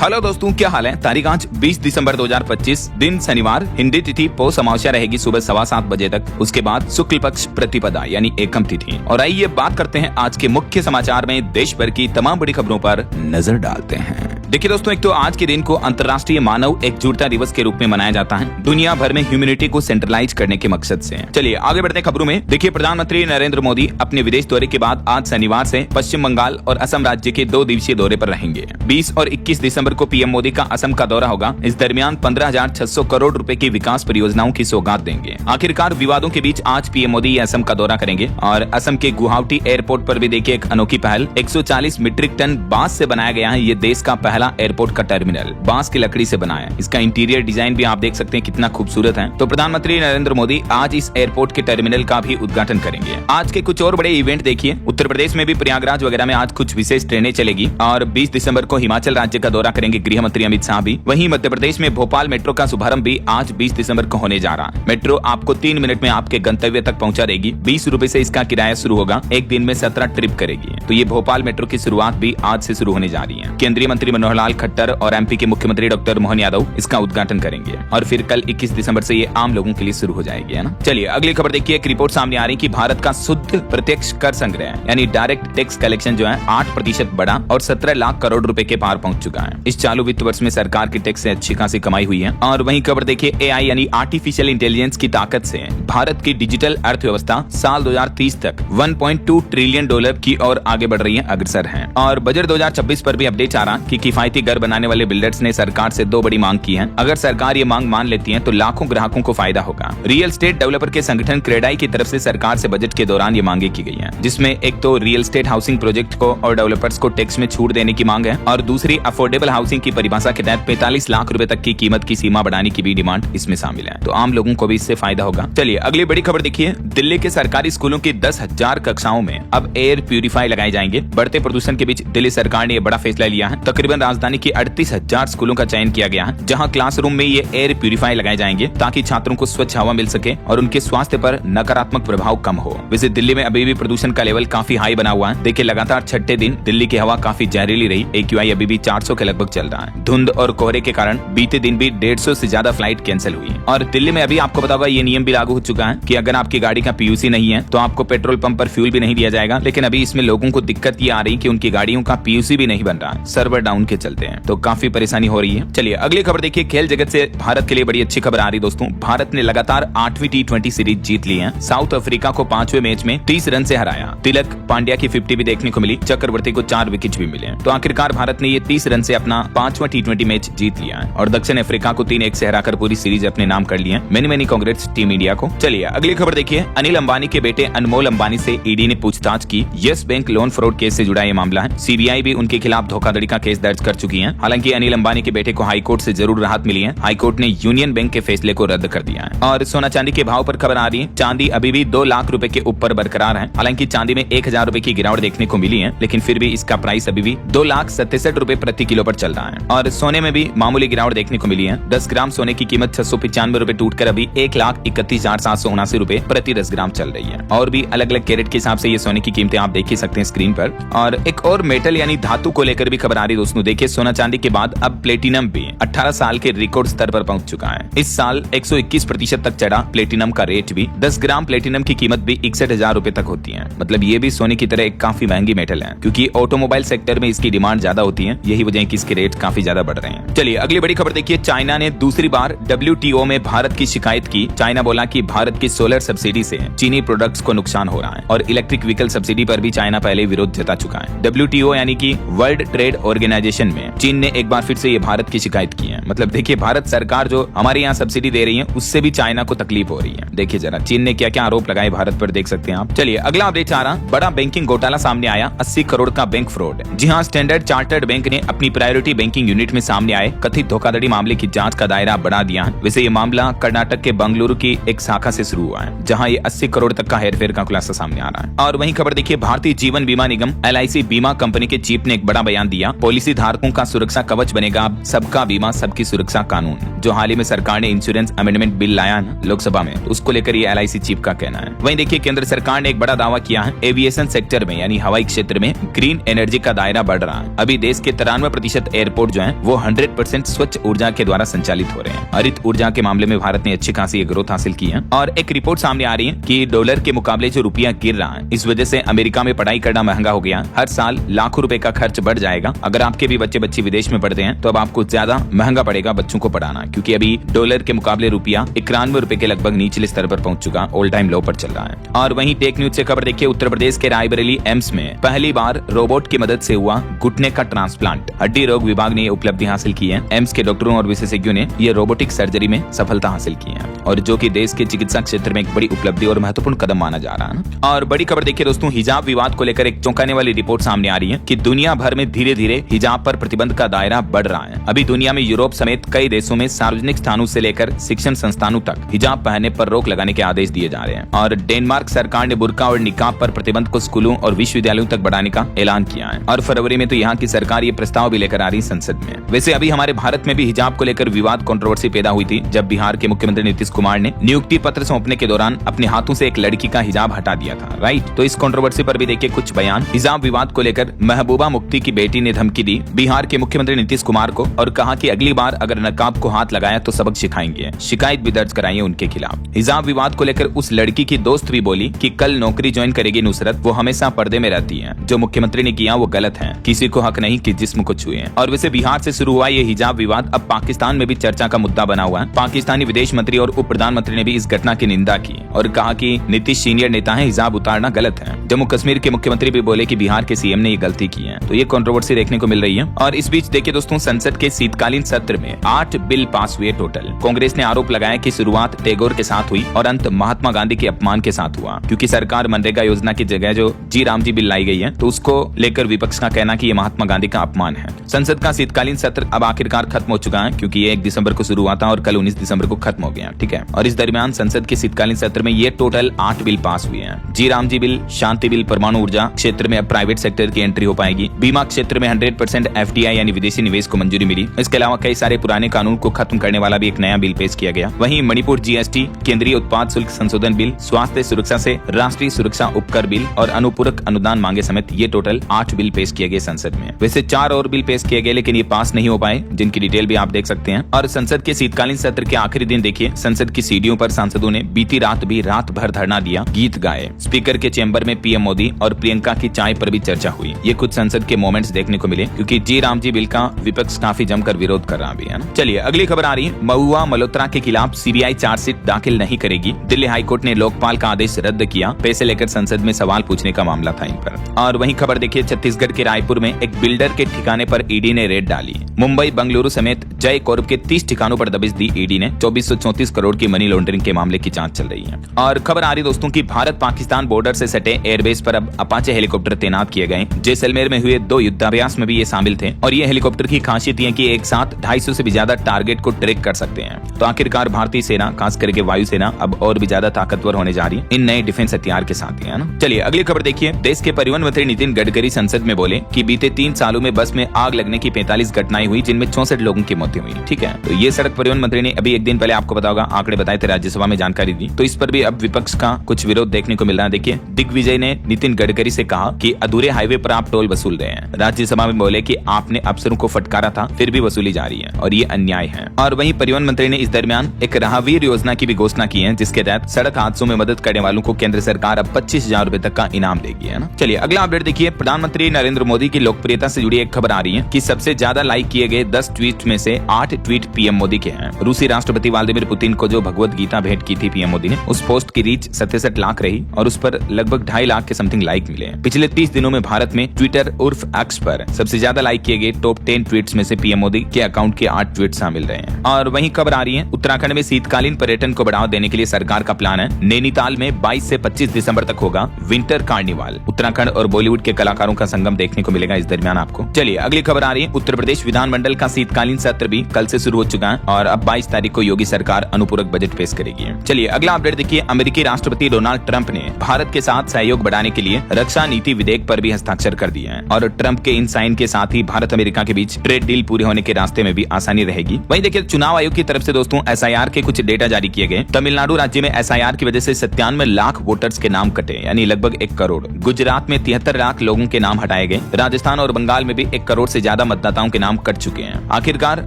Hello दोस्तों, क्या हाल है। तारीख आज 20 दिसंबर 2025, दिन शनिवार, हिंदी तिथि पौष अमावस्या रहेगी सुबह 7:15 बजे तक। उसके बाद शुक्ल पक्ष प्रतिपदा यानी एकम तिथि। और आइए बात करते हैं आज के मुख्य समाचार में देश भर की तमाम बड़ी खबरों पर नजर डालते हैं। देखिए दोस्तों, एक तो आज के दिन को अंतर्राष्ट्रीय मानव एकजुटता दिवस के रूप में मनाया जाता है, दुनिया भर में ह्यूमैनिटी को सेंट्रलाइज करने के मकसद से। चलिए आगे बढ़ते हैं खबरों में। देखिए, प्रधानमंत्री नरेंद्र मोदी अपने विदेश दौरे के बाद आज शनिवार से पश्चिम बंगाल और असम राज्य के 2 दिवसीय दौरे पर रहेंगे। 20 और 21 दिसंबर को पीएम मोदी का असम का दौरा होगा। इस दरमियान 15,600 करोड़ रुपए की विकास परियोजनाओं की सौगात देंगे। आखिरकार विवादों के बीच आज पीएम मोदी असम का दौरा करेंगे और असम के गुवाहाटी एयरपोर्ट पर भी देखिए एक अनोखी पहल। 140 मीट्रिक टन बांस से बनाया गया है ये देश का पहला एयरपोर्ट का टर्मिनल, बांस की लकड़ी से बना है। इसका इंटीरियर डिजाइन भी आप देख सकते हैं कितना खूबसूरत है। तो प्रधानमंत्री नरेंद्र मोदी आज इस एयरपोर्ट के टर्मिनल का भी उद्घाटन करेंगे। आज के कुछ और बड़े इवेंट देखिए। उत्तर प्रदेश में भी प्रयागराज वगैरह में आज कुछ विशेष ट्रेनें चलेगी। और 20 दिसंबर को हिमाचल राज्य का दौरा करेंगे गृह मंत्री अमित शाह भी। वहीं मध्य प्रदेश में भोपाल मेट्रो का शुभारंभ भी आज 20 दिसंबर को होने जा रहा है। मेट्रो आपको 3 मिनट में आपके गंतव्य तक पहुंचा देगी। 20 रुपए से इसका किराया शुरू होगा। एक दिन में 17 ट्रिप करेगी। तो ये भोपाल मेट्रो की शुरुआत भी आज से शुरू होने जा रही है। केंद्रीय मंत्री मनोहर लाल खट्टर और एमपी के मुख्यमंत्री डॉक्टर मोहन यादव इसका उद्घाटन करेंगे। और फिर कल 21 दिसंबर से ये आम लोगों के लिए शुरू हो जाएगी, है ना। चलिए अगली खबर देखिए। एक रिपोर्ट सामने आ रही कि भारत का शुद्ध प्रत्यक्ष कर संग्रह यानी डायरेक्ट टैक्स कलेक्शन जो है 8% बढ़ा और 17 लाख करोड़ रुपए के पार पहुंच चुका है। इस चालू वित्त वर्ष में सरकार की टैक्स से अच्छी खासी कमाई हुई है। और वहीं खबर देखिए, एआई यानी आर्टिफिशियल इंटेलिजेंस की ताकत से भारत की डिजिटल अर्थव्यवस्था साल 2030 तक $1.2 ट्रिलियन की ओर आगे बढ़ रही है, अग्रसर है। और बजट 2026 पर भी अपडेट आ रहा कि किफायती घर बनाने वाले बिल्डर्स ने सरकार से 2 बड़ी मांग की है। अगर सरकार ये मांग मान लेती है तो लाखों ग्राहकों को फायदा होगा। रियल एस्टेट डेवलपर के संगठन क्रेडाई की तरफ से सरकार से बजट के दौरान ये मांगे की गई है, जिसमें एक तो रियल एस्टेट हाउसिंग प्रोजेक्ट को और डेवलपर्स को टैक्स में छूट देने की मांग है और दूसरी अफोर्डेबल हाउसिंग की परिभाषा के तहत 45 लाख रुपए तक की कीमत की सीमा बढ़ाने की भी डिमांड इसमें शामिल है। तो आम लोगों को भी इससे फायदा होगा। चलिए अगली बड़ी खबर देखिए। दिल्ली के सरकारी स्कूलों की 10,000 कक्षाओं में अब एयर प्यूरिफाई लगाए जाएंगे। बढ़ते प्रदूषण के बीच दिल्ली सरकार ने यह बड़ा फैसला लिया है। तकरीबन राजधानी की 38,000 स्कूलों का चयन किया गया है, जहां क्लासरूम में ये एयर प्यूरिफाई लगाए जाएंगे ताकि छात्रों को स्वच्छ हवा मिल सके और उनके स्वास्थ्य पर नकारात्मक प्रभाव कम हो। वैसे दिल्ली में अभी भी प्रदूषण का लेवल काफी हाई बना हुआ है। देखिए लगातार 6ठे दिन दिल्ली की हवा काफी जहरीली रही। AQI अभी भी 400 के लगभग चल रहा है। धुंध और कोहरे के कारण बीते दिन भी 150 से ज्यादा फ्लाइट कैंसिल हुई। और दिल्ली में अभी आपको पता होगा ये नियम भी लागू हो चुका है कि अगर आपकी गाड़ी का PUC नहीं है तो आपको पेट्रोल पंप पर फ्यूल भी नहीं दिया जाएगा। लेकिन अभी इसमें लोगों को दिक्कत ये आ रही कि उनकी गाड़ियों का PUC भी नहीं बन रहा, सर्वर डाउन के चलते हैं। तो काफी परेशानी हो रही है। चलिए अगली खबर देखिए। खेल जगत से भारत के लिए बड़ी अच्छी खबर आ रही दोस्तों। भारत ने लगातार 8वीं T20 सीरीज जीत ली है। साउथ अफ्रीका को 5वें मैच में 30 रन से हराया। तिलक पांड्या की 50 भी देखने को मिली। चक्रवर्ती को 4 विकेट भी मिले। तो आखिरकार भारत ने ये 30 रन से अपना 5वां T20 मैच जीत लिया है और दक्षिण अफ्रीका को 3-1 से हराकर पूरी सीरीज अपने नाम कर ली है। मेनी कांग्रेट्स टीम इंडिया को। चलिए अगली खबर देखिए। अनिल अंबानी के बेटे अनमोल अंबानी से ईडी ने पूछताछ की। Yes bank loan fraud case से जुड़ा ये मामला है। CBI भी उनके खिलाफ धोखाधड़ी का केस दर्ज कर चुकी है। हालांकि अनिल अंबानी के बेटे को हाईकोर्ट से जरूर राहत मिली है। हाईकोर्ट ने यूनियन बैंक के फैसले को रद्द कर दिया है। और सोना चांदी के भाव पर खबर आ रही है। चांदी अभी भी 2 लाख रुपए के ऊपर बरकरार है। हालांकि चांदी में 1,000 रुपए की गिरावट देखने को मिली है, लेकिन फिर भी इसका प्राइस अभी भी 2,67,000 रुपए प्रति किलो पर चल रहा है। और सोने में भी मामूली गिरावट देखने को मिली है। 10 ग्राम सोने की कीमत 695 रुपए टूटकर अभी 1,31,779 रुपए प्रति 10 ग्राम चल रही है। और भी अलग अलग कैरेट के हिसाब से ये सोने की कीमतें आप देख ही सकते हैं स्क्रीन पर। और एक और मेटल यानी धातु को लेकर भी खबर आ रही दोस्तों। देखिए सोना चांदी के बाद अब प्लेटिनम भी 18 साल के रिकॉर्ड स्तर पर पहुंच चुका है। इस साल 121% तक चढ़ा प्लेटिनम का रेट भी। 10 ग्राम प्लेटिनम की कीमत भी 61,000 रुपए तक होती है। मतलब ये भी सोने की तरह एक काफी महंगी मेटल है, क्योंकि ऑटोमोबाइल सेक्टर में इसकी डिमांड ज्यादा होती है। यही वजह है कि इसके रेट काफी ज्यादा बढ़ रहे हैं। चलिए अगली बड़ी खबर देखिए। चाइना ने दूसरी बार WTO में भारत की शिकायत की। चाइना बोला कि भारत की सोलर सब्सिडी से चीनी प्रोडक्ट्स को नुकसान हो रहा है और इलेक्ट्रिक व्हीकल सब्सिडी पर भी चाइना पहले विरोध जता चुका है। WTO यानी कि वर्ल्ड ट्रेड ऑर्गेनाइजेशन में चीन ने एक बार फिर से ये भारत की शिकायत की है। मतलब देखिए भारत सरकार जो हमारे यहाँ सब्सिडी दे रही है उससे भी चाइना को तकलीफ हो रही है। देखिए जरा चीन ने क्या क्या आरोप लगाए भारत पर, देख सकते हैं आप। चलिए अगला अपडेट आ रहा। बड़ा बैंकिंग घोटाला सामने आया। 80 करोड़ का बैंक फ्रॉड। जी हाँ, स्टैंडर्ड चार्टर्ड बैंक ने अपनी प्रायोरिटी बैंकिंग यूनिट में सामने आए कथित धोखाधड़ी मामले की जांच का दायरा बढ़ा दिया है। वैसे ये मामला कर्नाटक के बंगलुरु की एक शाखा से शुरू हुआ है, जहां ये 80 करोड़ तक का हेरफेर का खुलासा सामने आ रहा है। और वहीं खबर देखिए। भारतीय जीवन बीमा निगम LIC बीमा कंपनी के चीफ ने एक बड़ा बयान दिया। पॉलिसी धारकों का सुरक्षा कवच बनेगा सबका बीमा सबकी सुरक्षा कानून, जो हाल ही में सरकार ने इंश्योरेंस अमेंडमेंट बिल लाया ना लोकसभा में, उसको लेकर ये LIC चीफ का कहना है। वहीं देखिए केंद्र सरकार ने एक बड़ा दावा किया है। एविएशन सेक्टर में यानी हवाई क्षेत्र में ग्रीन एनर्जी का दायरा बढ़ रहा है। अभी देश के 93% एयरपोर्ट जो है वो 100% स्वच्छ ऊर्जा के द्वारा संचालित हो रहे हैं। हरित ऊर्जा के मामले में भारत ने अच्छी खासी ग्रोथ हासिल की है। और एक रिपोर्ट सामने आ रही है कि डॉलर के मुकाबले जो रुपया गिर रहा है, इस वजह से अमेरिका में पढ़ाई करना महंगा हो गया। हर साल लाखों रुपए का खर्च बढ़ जाएगा। अगर आपके भी बच्चे बच्ची विदेश में पढ़ते हैं तो अब आपको ज्यादा महंगा पड़ेगा बच्चों को पढ़ाना, क्योंकि अभी डॉलर के मुकाबले रुपया 91 रुपए के लगभग निचले स्तर पर पहुंच चुका, ऑल टाइम लो पर चल रहा है। और वहीं टेक न्यूज से खबर देखिए, उत्तर प्रदेश के रायबरेली एम्स में पहली बार रोबोट की मदद से हुआ घुटने का ट्रांसप्लांट। हड्डी रोग विभाग ने ये उपलब्धि हासिल की है। एम्स के डॉक्टरों और विशेषज्ञों ने ये रोबोटिक सर्जरी में सफलता हासिल की है, और जो कि देश के चिकित्सा क्षेत्र में एक बड़ी उपलब्धि और महत्वपूर्ण कदम माना जा रहा है। और बड़ी खबर देखिए दोस्तों, हिजाब विवाद को लेकर एक चौंकाने वाली रिपोर्ट सामने आ रही है कि दुनिया भर में धीरे धीरे हिजाब पर प्रतिबंध का दायरा बढ़ रहा है। अभी दुनिया में यूरोप समेत कई देशों में सार्वजनिक स्थानों से लेकर शिक्षण संस्थानों तक हिजाब पहनने पर रोक लगाने के आदेश दिए जा रहे हैं। और डेनमार्क सरकार ने बुर्का और निकाब पर प्रतिबंध को स्कूलों और विश्वविद्यालयों तक बढ़ाने का ऐलान किया है। और फरवरी में तो यहाँ की सरकार ये प्रस्ताव भी लेकर आ रही संसद में। वैसे अभी हमारे भारत में भी हिजाब को लेकर विवाद कंट्रोवर्सी पैदा हुई थी, जब बिहार के मुख्यमंत्री नीतीश कुमार ने नियुक्ति पत्र सौंपने के दौरान अपने हाथों से एक लड़की का हिजाब हटा दिया था, राइट। तो इस कंट्रोवर्सी पर भी देखिए कुछ बयान। हिजाब विवाद को लेकर महबूबा मुफ्ती की बेटी ने धमकी दी बिहार के मुख्यमंत्री नीतीश कुमार को और कहा कि अगली बार अगर नकाब को हाथ लगाया तो सबक सिखाएंगे, शिकायत भी दर्ज कराइए उनके खिलाफ। हिजाब विवाद को लेकर उस लड़की की दोस्त भी बोली कि कल नौकरी ज्वाइन करेगी नुसरत, वो हमेशा पर्दे में रहती है, जो मुख्यमंत्री ने किया वो गलत है, किसी को हक नहीं कि जिस्म को छुए। और वैसे बिहार से शुरू हुआ ये हिजाब विवाद अब पाकिस्तान में भी चर्चा का मुद्दा बना हुआ है। पाकिस्तानी विदेश मंत्री और उप प्रधानमंत्री ने भी इस घटना की निंदा की और कहा कि नीतीश सीनियर नेता है, हिजाब उतारना गलत है। जम्मू कश्मीर के मुख्यमंत्री भी बोले कि बिहार के सीएम ने ये गलती की है। तो ये कंट्रोवर्सी देखने को मिल रही है। और इस बीच देखिए दोस्तों, संसद के शीतकालीन सत्र में 8 बिल पास हुए टोटल। कांग्रेस ने आरोप लगाया कि शुरुआत टैगोर के साथ हुई और अंत महात्मा गांधी के अपमान के साथ हुआ, क्योंकि सरकार मनरेगा योजना की जगह जो जी राम जी बिल लाई गई है, तो उसको लेकर विपक्ष का कहना कि ये महात्मा गांधी का अपमान है। संसद का शीतकालीन सत्र अब आखिरकार खत्म हो चुका है, क्योंकि ये 1 दिसंबर को शुरू हुआ था और कल 19 दिसंबर को खत्म हो गया, ठीक है। और इस दरमियान संसद के शीतकालीन सत्र में ये टोटल 8 बिल पास हुए हैं। जी राम जी बिल, शांति बिल, परमाणु ऊर्जा क्षेत्र में अब प्राइवेट सेक्टर की एंट्री हो पाएगी, बीमा क्षेत्र में 100% FDI यानी विदेशी निवेश को मंजूरी मिली। इसके अलावा कई सारे पुराने कानून को खत्म करने वाला भी एक नया बिल पेश किया गया। वहीं मणिपुर GST, केंद्रीय उत्पाद शुल्क संशोधन बिल, स्वास्थ्य सुरक्षा से राष्ट्रीय सुरक्षा उपकर बिल और अनुपूरक अनुदान मांगे समेत ये टोटल 8 बिल पेश किए गए संसद में। वैसे 4 और बिल पेश किए गए, लेकिन ये पास नहीं हो पाए, जिनकी डिटेल भी आप देख सकते हैं। और संसद के शीतकालीन सत्र के आखिरी दिन देखिए, संसद की सीढ़ियों पर सांसदों ने बीती रात भी रात भर धरना दिया, गीत गाए। स्पीकर के चेंबर में PM मोदी और प्रियंका की चाय पर भी चर्चा हुई। ये कुछ संसद के मोमेंट्स देखने को मिले, क्योंकि जी राम जी बिल का विपक्ष काफी जमकर विरोध कर रहा भी है ना। चलिए अगली खबर आ रही है, महुआ मल्होत्रा के खिलाफ CBI चार्जशीट दाखिल नहीं करेगी। दिल्ली हाईकोर्ट ने लोकपाल का आदेश रद्द किया। पैसे लेकर संसद में सवाल पूछने का मामला था इन पर। और वहीं खबर देखिए, छत्तीसगढ़ के रायपुर में एक बिल्डर के ठिकाने पर ईडी ने रेड डाली। मुंबई, बंगलुरु समेत जय कॉर्प के 30 ठिकानों पर दबिश दी ईडी ने। 2434 करोड़ की मनी लॉन्ड्रिंग के मामले की जांच चल रही है। और खबर आ रही दोस्तों की भारत पाकिस्तान बॉर्डर से सटे एयरबेस पर अब अपाचे हेलीकॉप्टर तैनात किए गए। जैसलमेर में हुए 2 युद्धाभ्यास में भी ये शामिल थे। और ये हेलीकॉप्टर की खासियत है कि एक साथ 250 से भी ज्यादा टारगेट को ट्रैक कर सकते हैं। तो आखिरकार भारतीय सेना, खास करके वायुसेना, अब और भी ज्यादा ताकतवर होने जा रही है इन नए डिफेंस हथियार के साथ, है ना। चलिए अगली खबर देखिए, देश के परिवहन मंत्री नितिन गडकरी संसद में बोले कि बीते 3 सालों में बस में आग लगने की 45 घटनाएं हुई, जिनमें 64 लोगों की मौतें हुई, ठीक है। तो ये सड़क परिवहन मंत्री ने अभी एक दिन पहले आपको पता होगा आंकड़े बताए थे, राज्यसभा में जानकारी दी। तो इस पर भी अब विपक्ष का कुछ विरोध देखने को मिल रहा है। देखिए, दिग्विजय ने नितिन गडकरी से कहा कि अधूरे हाईवे पर आप टोल वसूल रहे हैं। राज्यसभा में बोले कि आपने अफसरों को फटकारा था, फिर भी वसूली जा रही है और ये अन्याय है। और वहीं परिवहन मंत्री ने इस दरमियान एक राहवीर योजना की भी घोषणा की है, जिसके तहत सड़क हादसों में मदद करने वालों को केंद्र सरकार अब 25,000 रुपए तक का इनाम देगी, है ना। चलिए अगला अपडेट देखिए, प्रधानमंत्री नरेंद्र मोदी की लोकप्रियता से जुड़ी एक खबर आ रही है कि सबसे ज्यादा लाइक किए गए 10 ट्वीट में से 8 ट्वीट PM मोदी के हैं। रूसी राष्ट्रपति व्लादिमीर पुतिन को जो भगवत गीता भेंट की थी PM मोदी ने, उस पोस्ट की रीच 67 लाख रही और उस पर लगभग 2.5 लाख के समथिंग लाइक मिले। पिछले 30 दिनों में भारत में ट्विटर उर्फ X पर सबसे ज्यादा लाइक किए गए टॉप 10 ट्वीट्स में से PM मोदी के अकाउंट के 8 ट्वीट शामिल रहे हैं। और वहीं खबर आ रही है, उत्तराखंड में शीतकालीन पर्यटन को बढ़ावा देने के लिए सरकार का प्लान है। नैनीताल में 22 से 25 दिसंबर तक होगा विंटर कार्निवाल। उत्तराखंड और बॉलीवुड के कलाकारों का संगम देखने को मिलेगा इस दरमियान आपको। चलिए अगली खबर आ रही है, उत्तर प्रदेश विधानमंडल का शीतकालीन सत्र भी कल से शुरू हो चुका है और अब 22 तारीख को योगी सरकार अनुपूरक बजट पेश करेगी। चलिए अगला अपडेट देखिए, अमेरिकी राष्ट्रपति डोनाल्ड ट्रंप ने भारत के साथ सहयोग बढ़ाने के लिए रक्षा नीति विधेयक पर भी हस्ताक्षर कर दिए हैं और ट्रंप के इन साइन के साथ ही भारत अमेरिका के बीच ट्रेड डील पूरे होने के रास्ते में भी आसानी रहेगी। वहीं देखिए, चुनाव आयोग की तरफ से दोस्तों SIR के कुछ डेटा जारी किए गए। तमिलनाडु राज्य में SIR की वजह से 97 लाख वोटर्स के नाम कटे, यानी लगभग 1 करोड़। गुजरात में 73 लाख लोगों के नाम हटाए गए। राजस्थान और बंगाल में भी 1 करोड़ से ज्यादा ज्यादा मतदाताओं के नाम कट चुके हैं। आखिरकार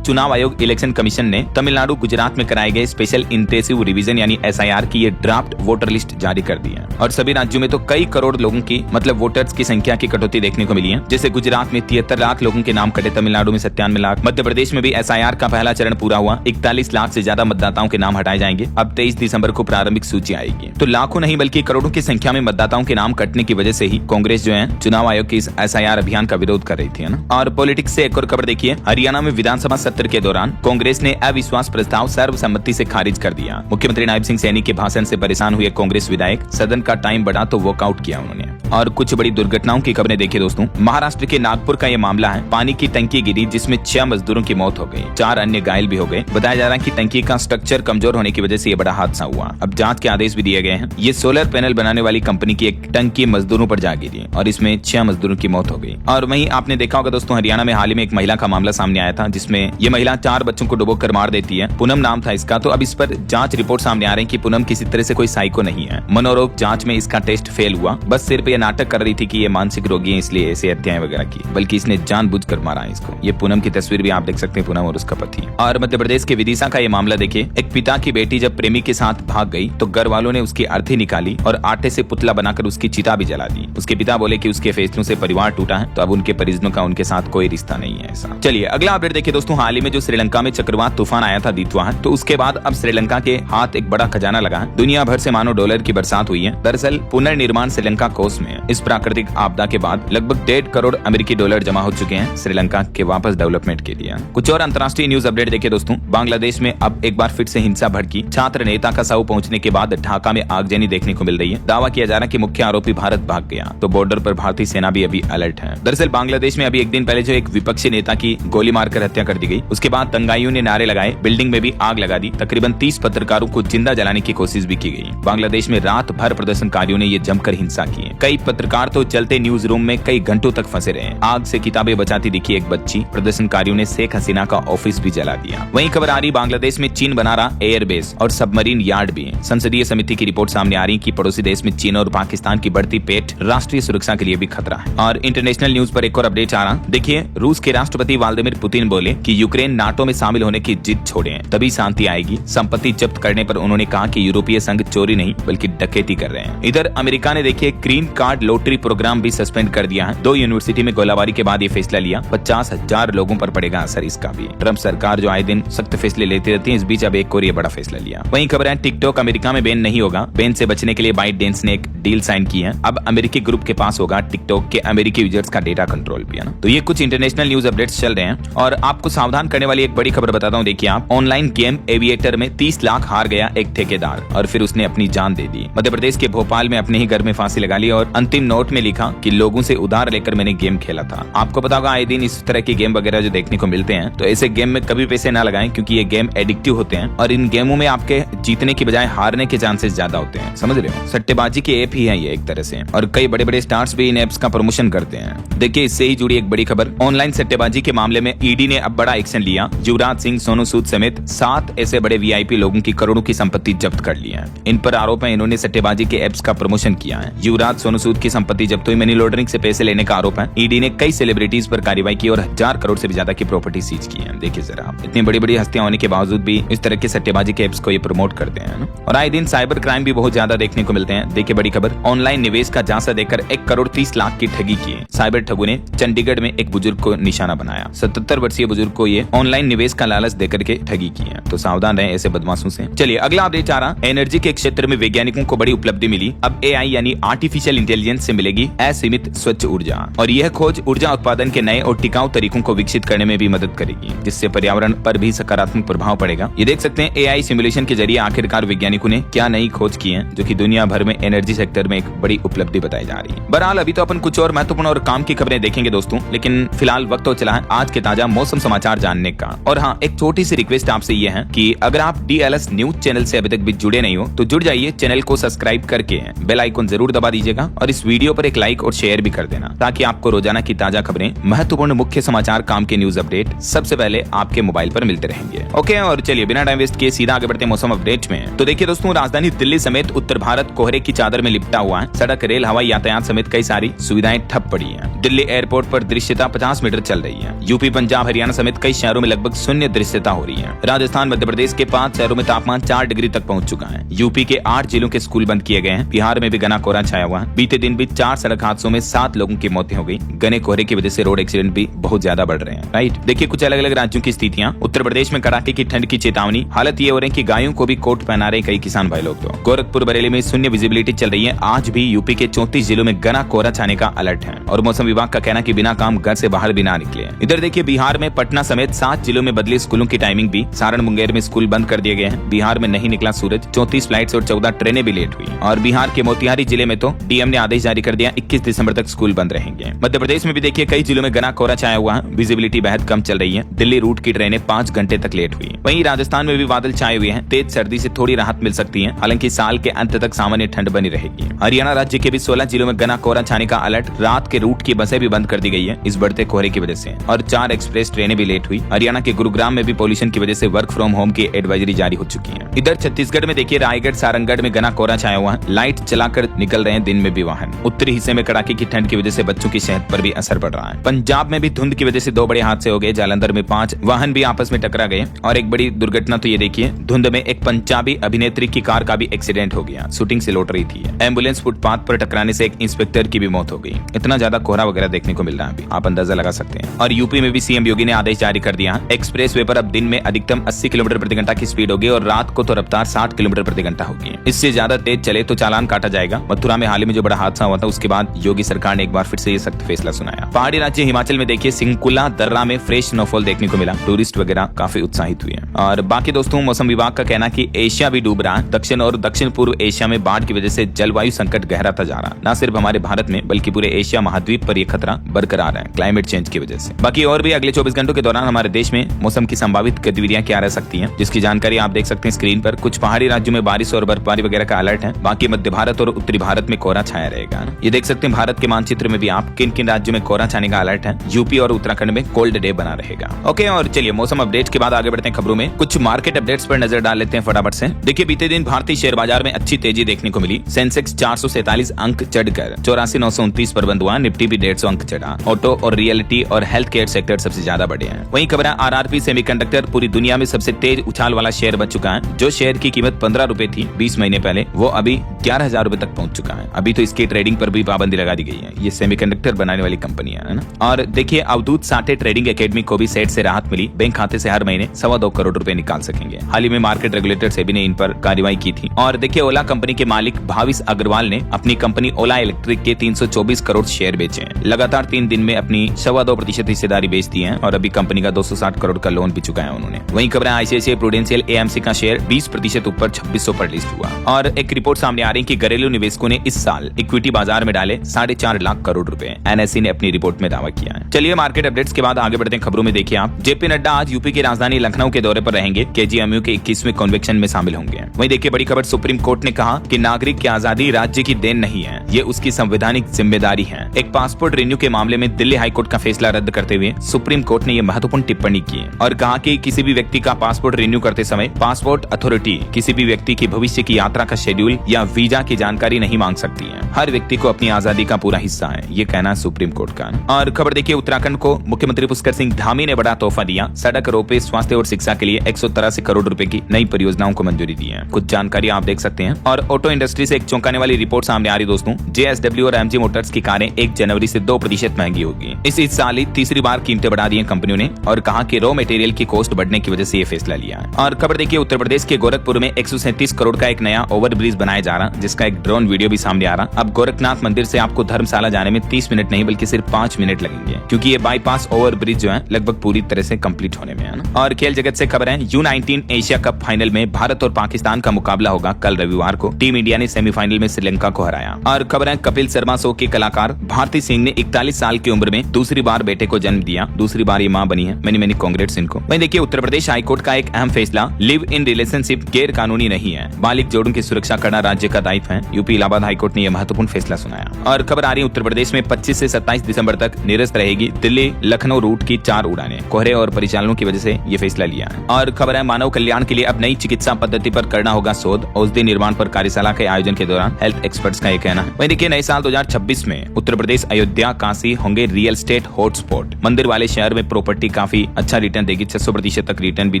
चुनाव आयोग इलेक्शन कमीशन ने तमिलनाडु, गुजरात में कराए गए स्पेशल इंटेंसिव रिवीजन यानी SIR की ये ड्राफ्ट वोटर लिस्ट जारी कर दी है और सभी राज्यों में तो कई करोड़ लोगों की मतलब वोटर्स की संख्या की कटौती देखने को मिली है। जैसे गुजरात में 73 लाख लोगों के नाम कटे, तमिलनाडु में 97 लाख, मध्य प्रदेश में भी SIR का पहला चरण पूरा हुआ, 41 लाख से ज्यादा मतदाताओं के नाम हटाए जाएंगे। अब 23 दिसंबर को प्रारंभिक सूची आएगी। तो लाखों नहीं बल्कि करोड़ों की संख्या में मतदाताओं के नाम कटने की वजह से ही कांग्रेस जो है चुनाव आयोग के इस SIR अभियान का विरोध कर रही थी, है ना। और पॉलिटिक्स से एक और खबर देखिए, हरियाणा में विधानसभा सत्र के दौरान कांग्रेस ने अविश्वास प्रस्ताव सर्वसम्मति से खारिज कर दिया। मुख्यमंत्री नायब सिंह सैनी के भाषण से परेशान हुए कांग्रेस विधायक सदन का टाइम बढ़ा तो वॉकआउट किया उन्होंने। और कुछ बड़ी दुर्घटनाओं की खबरें देखिए दोस्तों। महाराष्ट्र के नागपुर का ये मामला है, पानी की टंकी गिरी जिसमें 6 मजदूरों की मौत हो गई, 4 अन्य घायल भी हो गए। बताया जा रहा है कि टंकी का स्ट्रक्चर कमजोर होने की वजह से ये बड़ा हादसा हुआ। अब जांच के आदेश भी दिए गए हैं। ये सोलर पैनल बनाने वाली कंपनी की एक टंकी मजदूरों पर जा गिरी और इसमें 6 मजदूरों की मौत हो गई। और वहीं आपने देखा होगा दोस्तों, हरियाणा में हाल ही में एक महिला का मामला सामने आया था जिसमें ये महिला 4 बच्चों को डुबो कर मार देती है। पूनम नाम था इसका। तो अब इस पर जांच रिपोर्ट सामने आ रही है कि पूनम किसी तरह से कोई साइको नहीं है। मनोरोग जांच में इसका टेस्ट फेल हुआ। बस सिर्फ ये नाटक कर रही थी कि ये मानसिक रोगी है इसलिए ऐसे हत्याएं वगैरह की, बल्कि इसने जानबूझकर मारा है इसको। ये पूनम की तस्वीर भी आप देख सकते हैं, पूनम और उसका पति। और मध्य प्रदेश के विदिशा का ये मामला देखिए, एक पिता की बेटी जब प्रेमी के साथ भाग गई तो घर वालों ने उसकी अर्थी निकाली और आटे से पुतला बनाकर उसकी चिता भी जला दी। उसके पिता बोले कि उसके फैसलों से परिवार टूटा है, तो अब उनके परिजनों का उनके साथ कोई रिश्ता नहीं है ऐसा। चलिए अगला अपडेट देखिए दोस्तों। हाल ही में जो श्रीलंका में चक्रवात तूफान आया था दितवा, तो उसके बाद अब श्रीलंका के हाथ एक बड़ा खजाना लगा है। दुनिया भर से मानो डॉलर की बरसात हुई है। दरअसल पुनर्निर्माण श्रीलंका कोष में इस प्राकृतिक आपदा के बाद लगभग 1.5 करोड़ अमेरिकी डॉलर जमा हो चुके हैं श्रीलंका के वापस डेवलपमेंट के लिए। कुछ और अंतर्राष्ट्रीय न्यूज अपडेट देखिए दोस्तों। बांग्लादेश में अब एक बार फिर से हिंसा भड़की। छात्र नेता का शव पहुंचने के बाद ढाका में आगजनी देखने को मिल रही है। दावा किया जा रहा है कि मुख्य आरोपी भारत भाग गया, तो बॉर्डर पर भारतीय सेना भी अभी अलर्ट है। दरअसल बांग्लादेश में अभी एक दिन पहले जो एक विपक्षी नेता की गोली मारकर हत्या कर दी गई, उसके बाद दंगाइयों ने नारे लगाए, बिल्डिंग में भी आग लगा दी। तकरीबन 30 पत्रकारों को जिंदा जलाने की कोशिश भी की गई। बांग्लादेश में रात भर प्रदर्शनकारियों ने ये जमकर हिंसा की है। कई पत्रकार तो चलते न्यूज रूम में कई घंटों तक फंसे रहे। आग से किताबें बचाती दिखी एक बच्ची। प्रदर्शनकारियों ने शेख हसीना का ऑफिस भी जला दिया। वहीं खबर आ रही बांग्लादेश में चीन बना रहा एयरबेस और सबमरीन यार्ड भी। संसदीय समिति की रिपोर्ट सामने आ रही कि पड़ोसी देश में चीन और पाकिस्तान की बढ़ती पेट राष्ट्रीय सुरक्षा के लिए भी खतरा है। और इंटरनेशनल न्यूज पर एक और अपडेट आ रहा। देखिए, रूस के राष्ट्रपति व्लादिमीर पुतिन बोले कि यूक्रेन नाटो में शामिल होने की जिद छोड़े तभी शांति आएगी। संपत्ति जब्त करने पर उन्होंने कहा कि यूरोपीय संघ चोरी नहीं बल्कि डकैती कर रहे हैं। इधर अमेरिका ने देखिए ग्रीन कार्ड लॉटरी प्रोग्राम भी सस्पेंड कर दिया है। 2 यूनिवर्सिटी में गोलाबारी के बाद ये फैसला लिया। 50,000 लोगों पर पड़ेगा असर इसका भी। ट्रम्प सरकार जो आए दिन सख्त फैसले लेती रहती है, इस बीच अब एक और ये बड़ा फैसला लिया। वहीं खबर है टिकटॉक अमेरिका में बैन नहीं होगा। बैन से बचने के लिए बाइटडेंस ने एक डील साइन की है। अब अमेरिकी ग्रुप के पास होगा टिकटॉक के अमेरिकी यूजर्स का डेटा कंट्रोल भी, है ना। तो ये कुछ इंटरनेशनल न्यूज अपडेट्स चल रहे हैं। और आपको सावधान करने वाली एक बड़ी खबर बताता हूँ। देखिए आप, ऑनलाइन गेम एविएटर में 30 लाख हार गया एक ठेकेदार और फिर उसने अपनी जान दे दी। मध्य प्रदेश के भोपाल में अपने ही घर में फांसी लगा ली और अंतिम नोट में लिखा कि लोगों से उधार लेकर मैंने गेम खेला था। आपको पता होगा आए दिन इस तरह के गेम वगैरह जो देखने को मिलते हैं, तो ऐसे गेम में कभी पैसे ना लगाएं क्योंकि ये गेम एडिक्टिव होते हैं और इन गेमों में आपके जीतने की बजाय हारने के चांसेस ज्यादा होते हैं। समझ रहे हो, सट्टेबाजी के ऐप ही है ये एक तरह से। और कई बड़े बड़े स्टार्स भी इन एप्स का प्रमोशन करते हैं। देखिए इससे ही जुड़ी एक बड़ी खबर, ऑनलाइन सट्टेबाजी के मामले में ईडी ने अब बड़ा एक्शन लिया। युवराज सिंह, सोनू सूद समेत 7 ऐसे बड़े वीआईपी लोगों की करोड़ों की संपत्ति जब्त कर ली है। इन पर आरोप है इन्होंने सट्टेबाजी के एप्स का प्रमोशन किया है। युवराज, सोनू सूद की संपत्ति जब्त हुई। मनी लॉन्ड्रिंग से पैसे लेने का आरोप है। ईडी ने कई सेलिब्रिटीज पर कार्रवाई की और 1000 करोड़ से भी ज्यादा की प्रॉपर्टी सीज की है। देखिए जरा, इतनी बड़ी बड़ी हस्तियां होने के बावजूद भी इस तरह के सट्टेबाजी के एप्स को ये प्रमोट करते हैं ना? और आए दिन साइबर क्राइम भी बहुत ज्यादा देखने को मिलते हैं। देखिए बड़ी खबर, ऑनलाइन निवेश का झांसा देकर 1 करोड़ 30 लाख की ठगी की। साइबर ठगों ने चंडीगढ़ में एक बुजुर्ग को निशाना बनाया। 77 वर्षीय बुजुर्ग को ये ऑनलाइन निवेश का लालच देकर के ठगी की है। तो सावधान रहें ऐसे बदमाशों से। चलिए अगला अपडेट आ रहा, एनर्जी के क्षेत्र में वैज्ञानिकों को बड़ी उपलब्धि मिली। अब AI यानी आर्टिफिशियल इंटेलिजेंस से मिलेगी असीमित स्वच्छ ऊर्जा और यह खोज ऊर्जा उत्पादन के नए और टिकाऊ तरीकों को विकसित करने में भी मदद करेगी, जिससे पर्यावरण पर भी सकारात्मक प्रभाव पड़ेगा। ये देख सकते हैं AI सिमुलेशन के जरिए आखिरकार वैज्ञानिकों ने क्या नई खोज की है, जो कि दुनिया भर में एनर्जी सेक्टर में एक बड़ी उपलब्धि बताई जा रही है। बहरहाल अभी तो अपन कुछ और महत्वपूर्ण और काम की खबरें देखेंगे दोस्तों, लेकिन फिलहाल वक्त हो चला है आज के ताजा मौसम समाचार जानने का। और हाँ, एक छोटी सी रिक्वेस्ट आपसे ये है कि अगर आप DLS न्यूज चैनल से अभी तक भी जुड़े नहीं हो तो जुड़ जाइए, चैनल को सब्सक्राइब करके बेल आइकन जरूर दबा दीजिएगा और इस वीडियो पर एक लाइक और शेयर भी कर देना, ताकि आपको रोजाना की ताजा खबरें, महत्वपूर्ण मुख्य समाचार, काम के न्यूज अपडेट सबसे पहले आपके मोबाइल पर मिलते रहेंगे। ओके, और चलिए बिना टाइम वेस्ट किए सीधा आगे बढ़ते हैं मौसम अपडेट में। तो देखिए दोस्तों, राजधानी दिल्ली समेत उत्तर भारत कोहरे की चादर में लिपटा हुआ है। सड़क, रेल, हवाई यातायात समेत कई सारी सुविधाएं ठप पड़ी हैं। दिल्ली एयरपोर्ट पर दृश्यता 50 मीटर चल रही है। यूपी, पंजाब, हरियाणा समेत कई शहरों में लगभग शून्य दृश्यता हो रही है। राजस्थान, मध्य प्रदेश के 5 शहरों में तापमान 4 डिग्री तक पहुंच चुका है। यूपी के 8 जिलों के स्कूल बंद किए गए हैं। बिहार में भी घना कोहरा छाया हुआ है। बीते दिन भी 4 सड़क हादसों में 7 लोगों की मौतें हो गई। घने कोहरे की वजह से रोड एक्सीडेंट भी बहुत ज्यादा बढ़ रहे हैं। राइट, देखिए कुछ अलग अलग राज्यों की स्थितियां। उत्तर प्रदेश में कड़ाके की ठंड की चेतावनी। हालत ये हो रही है कि गायों को भी कोट पहना रहे कई किसान भाई लोग। तो गोरखपुर, बरेली में शून्य विजिबिलिटी चल रही है। आज भी यूपी के 34 जिलों में घना कोहरा छाने का अलर्ट है और मौसम विभाग का कहना कि बिना काम घर से बाहर भी ना निकले। इधर देखिए बिहार में पटना समेत 7 जिलों में बदली स्कूलों की टाइमिंग भी। सारण, मुंगेर में स्कूल बंद कर दिए गए हैं। बिहार में नहीं निकला सूरज। 34 फ्लाइट्स और 14 ट्रेनें भी लेट हुई। और बिहार के मोतिहारी जिले में तो डीएम ने आदेश जारी कर दिया, 21 दिसंबर तक स्कूल बंद रहेंगे। मध्य प्रदेश में भी देखिए कई जिलों में घना कोहरा छाया हुआ है। विजिबिलिटी बेहद कम चल रही है। दिल्ली रूट की ट्रेनें 5 घंटे तक लेट हुई। वहीं राजस्थान में भी बादल छाए हुए हैं। तेज सर्दी से थोड़ी राहत मिल सकती है, हालांकि साल के अंत तक सामान्य ठंड बनी रहेगी। हरियाणा राज्य के भी 16 जिलों में घना कोहरा छाने का अलर्ट। रात के रूट की बसें भी बंद कर दी गई है इस बढ़ते कोहरे की वजह से, और 4 एक्सप्रेस ट्रेनें भी लेट हुई। हरियाणा के गुरुग्राम में भी पोल्यूशन की वजह से वर्क फ्रॉम होम की एडवाइजरी जारी हो चुकी है। इधर छत्तीसगढ़ में देखिए रायगढ़, सारंगढ़ में घना कोहरा छाया हुआ है। लाइट चलाकर निकल रहे हैं दिन में भी वाहन। उत्तरी हिस्से में कड़ाके की ठंड की वजह से बच्चों की सेहत पर भी असर पड़ रहा है। पंजाब में भी धुंध की वजह से 2 बड़े हादसे हो गए। जालंधर में 5 वाहन भी आपस में टकरा गए और एक बड़ी दुर्घटना तो ये देखिए, धुंध में एक पंजाबी अभिनेत्री की कार का भी एक्सीडेंट हो गया। शूटिंग से लौट रही थी। एम्बुलेंस फुटपाथ पर टकराने से एक इंस्पेक्टर की भी मौत हो गई। इतना ज्यादा कोहरा वगैरह देखने को मिल रहा है अभी, आप अंदाजा लगा सकते हैं। और यूपी में भी सीएम योगी ने आदेश जारी कर दिया, एक्सप्रेस वे पर अब दिन में अधिकतम 80 किलोमीटर प्रति घंटा की स्पीड होगी और रात को तो रफ्तार 60 किलोमीटर प्रति घंटा होगी। इससे ज्यादा तेज चले तो चालान काटा जाएगा। मथुरा में हाल ही में जो बड़ा हादसा हुआ था उसके बाद योगी सरकार ने एक बार फिर से ये सख्त फैसला सुनाया। पहाड़ी राज्य हिमाचल में देखिए सिंकुला दर्रा में फ्रेश स्नोफॉल देखने को मिला। टूरिस्ट वगैरह काफी उत्साहित हुए हैं। और बाकी दोस्तों, मौसम विभाग का कहना कि एशिया भी डूब रहा है। दक्षिण और दक्षिण पूर्व एशिया में बाढ़ की वजह से जलवायु संकट गहराता जा रहा है। न सिर्फ हमारे भारत में बल्कि पूरे एशिया महाद्वीप पर यह खतरा बरकरार है क्लाइमेट चेंज की वजह से। बाकी और भी अगले 24 घंटों के दौरान हमारे देश में मौसम की संभावित गतिविधियां क्या रह सकती हैं, जिसकी जानकारी आप देख सकते हैं स्क्रीन पर। कुछ पहाड़ी राज्यों में बारिश और बर्फबारी वगैरह का अलर्ट है। बाकी मध्य भारत और उत्तरी भारत में कोहरा छाया रहेगा। ये देख सकते हैं भारत के मानचित्र में भी आप किन किन राज्यों में कोहरा छाने का अलर्ट है। यूपी और उत्तराखंड में कोल्ड डे बना रहेगा। ओके, और चलिए मौसम अपडेट के बाद आगे बढ़ते हैं खबरों में। कुछ मार्केट अपडेट्स पर नजर डाल लेते हैं फटाफट से। देखिए बीते दिन भारतीय शेयर बाजार में अच्छी तेजी देखने को मिली। सेंसेक्स 447 अंक चढ़कर 84,929 पर बंद हुआ। निफ्टी भी 150 अंक चढ़ा। ऑटो और रियलिटी और हेल्थ केयर सेक्टर सबसे ज्यादा बढ़े हैं। वहीं खबर है आरआरपी सेमीकंडक्टर पूरी दुनिया में सबसे तेज उछाल वाला शेयर बन चुका है। जो शेयर की कीमत 15 रुपए थी 20 महीने पहले, वो अभी 11,000 रुपए तक पहुंच चुका है। अभी तो इसकी ट्रेडिंग पर भी पाबंदी लगा दी गई है। ये सेमीकंडक्टर बनाने वाली कंपनी है ना। और देखिए अवधूत साठे ट्रेडिंग एकेडमी को भी सेट से राहत मिली। बैंक खाते से हर महीने 2.25 करोड़ रुपए निकाल सकेंगे। हाल ही में मार्केट रेगुलेटर सेबी ने इन पर कार्रवाई की थी। और देखिए ओला कंपनी के मालिक भाविश अग्रवाल ने अपनी कंपनी ओला इलेक्ट्रिक के 324 करोड़ शेयर बेचे हैं। लगातार 3 दिन में अपनी 2.25% हिस्सेदारी बेच दी है और अभी कंपनी का 260 करोड़ का लोन भी चुकाया उन्होंने। वहीं खबर है आईसीआईसीआई प्रूडेंशियल एएमसी का शेयर 20% ऊपर 2600 पर लिस्ट हुआ। और एक रिपोर्ट सामने आ रही है कि घरेलू निवेशकों ने इस साल इक्विटी बाजार में डाले 4.5 लाख करोड़ रुपए। एनएसई ने अपनी रिपोर्ट में दावा किया है। चलिए मार्केट अपडेट्स के बाद आगे बढ़ते हैं खबरों में। देखिए आप, जेपी नड्डा आज यूपी की राजधानी लखनऊ के दौरे पर रहेंगे। केजीएमयू के 21वें कन्वेंशन में शामिल होंगे। वहीं देखिए बड़ी खबर, सुप्रीम कोर्ट ने कहा कि नागरिक की आजादी राज्य की देन नहीं है, ये उसकी संवैधानिक जिम्मेदारी है। एक पासपोर्ट रिन्यू के मामले में दिल्ली हाईकोर्ट का फैसला रद्द करते हुए सुप्रीम कोर्ट ने यह महत्वपूर्ण टिप्पणी की और कहा कि किसी भी व्यक्ति का पासपोर्ट रिन्यू करते समय पासपोर्ट अथॉरिटी किसी भी व्यक्ति की भविष्य की यात्रा का शेड्यूल या वीजा की जानकारी नहीं मांग सकती है। हर व्यक्ति को अपनी आजादी का पूरा हिस्सा है, ये कहना सुप्रीम कोर्ट का। और खबर देखिए उत्तराखंड को मुख्यमंत्री पुष्कर सिंह धामी ने बड़ा तोहफा दिया। सड़क, रोपवे, स्वास्थ्य और शिक्षा के लिए 183 करोड़ रुपए की नई परियोजनाओं को मंजूरी दी है। कुछ जानकारी आप देख सकते हैं। और ऑटो इंडस्ट्री से एक चौंकाने वाली रिपोर्ट सामने आ रही दोस्तों। जेएसडब्ल्यू और एमजी मोटर्स की कारें 1 जनवरी से 2% महंगी होगी। इस साल ही तीसरी बार कीमतें बढ़ा दी हैं कंपनियों ने और कहा कि रॉ मटेरियल की कॉस्ट बढ़ने की वजह से ये फैसला लिया है। और खबर देखिए उत्तर प्रदेश के गोरखपुर में 137 करोड़ का एक नया ओवरब्रिज बनाया जा रहा, जिसका एक ड्रोन वीडियो भी सामने आ रहा। अब गोरखनाथ मंदिर से आपको धर्मशाला जाने में 30 मिनट नहीं बल्कि सिर्फ 5 मिनट लगेंगे, क्योंकि ये बाईपास ओवरब्रिज जो है लगभग पूरी तरह से कंप्लीट होने में है ना। और खेल जगत से खबर है, U19 एशिया कप फाइनल में भारत और पाकिस्तान का मुकाबला होगा कल रविवार को। टीम इंडिया ने सेमीफाइनल में श्रीलंका को हराया। और खबर है कपिल शर्मा शो के कलाकार भारती सिंह ने 41 साल की उम्र में दूसरी बार बेटे को जन्म दिया। दूसरी बार ये मां बनी है। मैनी कांग्रेट्स इनको। वहीं देखिए उत्तर प्रदेश हाईकोर्ट का एक अहम फैसला, लिव इन रिलेशनशिप गैर कानूनी नहीं है, बालिग जोड़ों की सुरक्षा करना राज्य का दायित्व है। यूपी इलाहाबाद हाईकोर्ट ने यह महत्वपूर्ण फैसला सुनाया। और खबर आ रही है उत्तर प्रदेश में 25 से 27 दिसंबर तक निरस्त रहेगी दिल्ली लखनऊ रूट की 4 उड़ानें। कोहरे और परिचालनों की वजह से ये फैसला लिया है। और खबर है मानव कल्याण के लिए अब नई चिकित्सा पद्धति पर करना होगा शोध। औषधि निर्माण पर कार्यशाला के आयोजन के दौरान हेल्थ एक्सपर्ट्स का ये कहना है। वहीं देखिए नए साल 2026 में उत्तर प्रदेश अयोध्या काशी होंगे रियल स्टेट इन्वेस्टमेंट हॉटस्पॉट। मंदिर वाले शहर में प्रॉपर्टी काफी अच्छा रिटर्न देगी, 600% तक रिटर्न भी